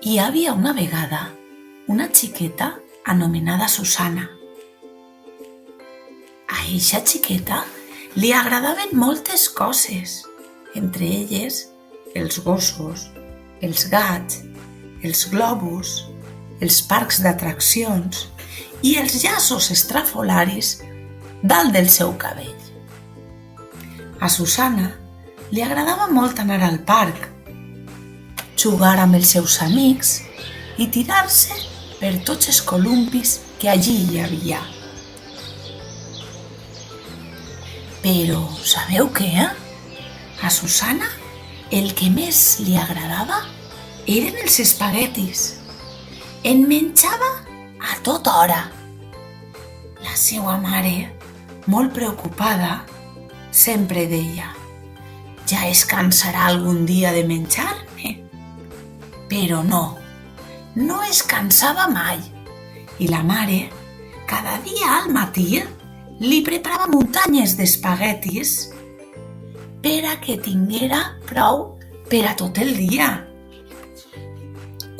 Hi havia una vegada una xiqueta anomenada Susana. A eixa xiqueta li agradaven moltes coses, entre elles els gossos, els gats, els globus, els parcs d'atraccions i els llaços estrafolaris dalt del seu cabell. A Susana li agradava molt anar al parc, jugar amb els seus amics i tirar-se per tots els columpis que allí hi havia. Però sabeu què? A Susana el que més li agradava eren els espaguetis. En menjava a tota hora. La seva mare, molt preocupada, sempre deia: «Ja es cansarà algun dia de menjar-ne». Però no es cansava mai. I la mare, cada dia al matí, li preparava muntanyes d'espaguetis per a que tinguera prou per a tot el dia.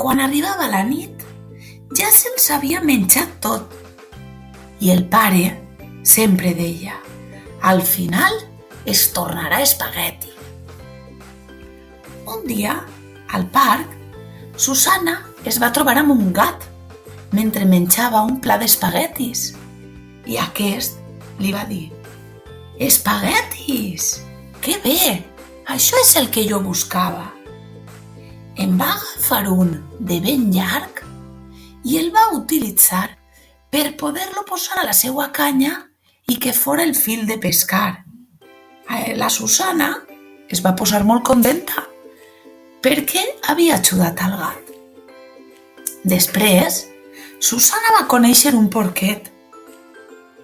Quan arribava la nit, ja se'ls havia menjat tot. I el pare sempre deia: «Al final es tornarà espagueti». Un dia, al parc, Susana es va trobar amb un gat mentre menjava un pla d'espaguetis i aquest li va dir: «Espaguetis! Que bé! Això és el que jo buscava». En va agafar un de ben llarg i el va utilitzar per poder-lo posar a la seva canya i que fora el fil de pescar. La Susana es va posar molt contenta perquè havia ajudat al gat. Després, Susana va conèixer un porquet.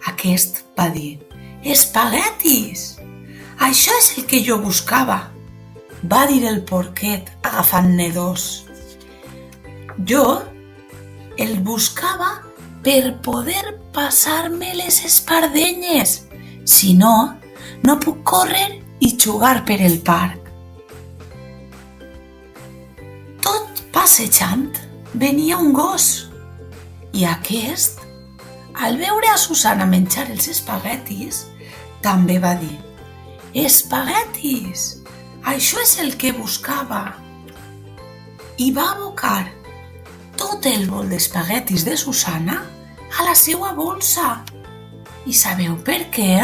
Aquest va dir: «Espaguetis! Això és el que jo buscava», va dir el porquet agafant-ne dos. «Jo el buscava per poder passar-me les espardenyes. Si no, no puc córrer i jugar per el parc». Tot passejant venia un gos i aquest, al veure a Susana menjar els espaguetis, també va dir: «Espaguetis! Això és el que buscava». I va abocar tot el bol d'espaguetis de Susana a la seva bolsa. I sabeu per què?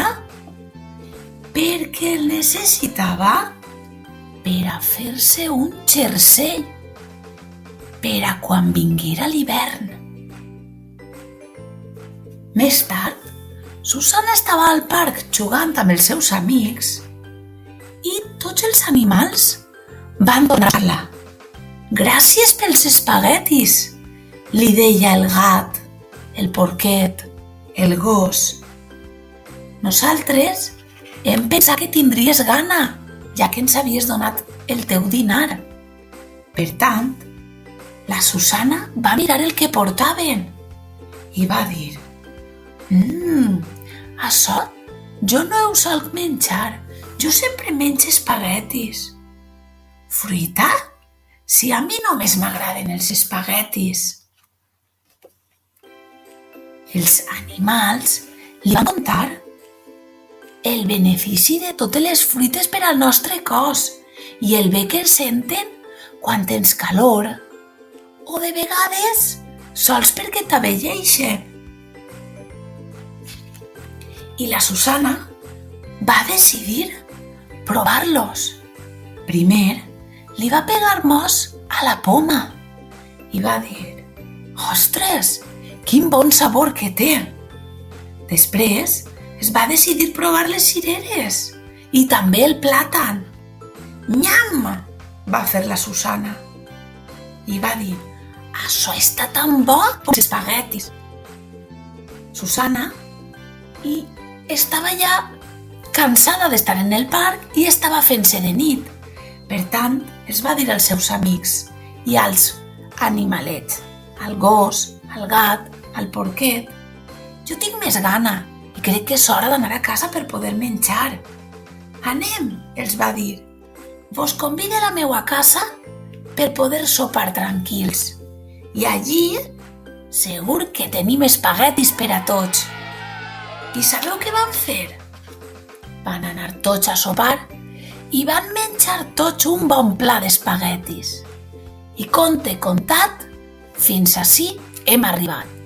Perquè el necessitava per a fer-se un jersei per a quan vinguera l'hivern. Més tard, Susana estava al parc jugant amb els seus amics i tots els animals van donar-la. «Gràcies pels espaguetis», li deia el gat, el porquet, el gos. «Nosaltres hem pensat que tindries gana, ja que ens havies donat el teu dinar». Per tant, la Susana va mirar el que portaven i va dir: «Això jo no ho soc menjar, jo sempre menjo espaguetis». «Fruita? Si a mi només m'agraden els espaguetis». Els animals li van contar el benefici de totes les fruites per al nostre cos i el bé que senten quan tens calor o de vegades sols perquè t'avelleixen. I la Susana va decidir provar-los. Primer li va pegar mos a la poma i va dir: «Ostres, quin bon sabor que té!». Després es va decidir provar les cireres i també el plàtan. «Nyam!», va fer la Susana i va dir: «Això està tan bo com els espaguetis». Susana estava ja cansada d'estar en el parc i estava fent-se de nit. Per tant, es va dir als seus amics i als animalets, al gos, al gat, al porquet: «Jo tinc més gana i crec que és hora d'anar a casa per poder menjar. Anem», els va dir. «Vos convido a la meua casa per poder sopar tranquils. I allí segur que tenim espaguetis per a tots. I sabeu què van fer? Van anar tots a sopar i van menjar tots un bon pla d'espaguetis. I conte contat, fins ací hem arribat.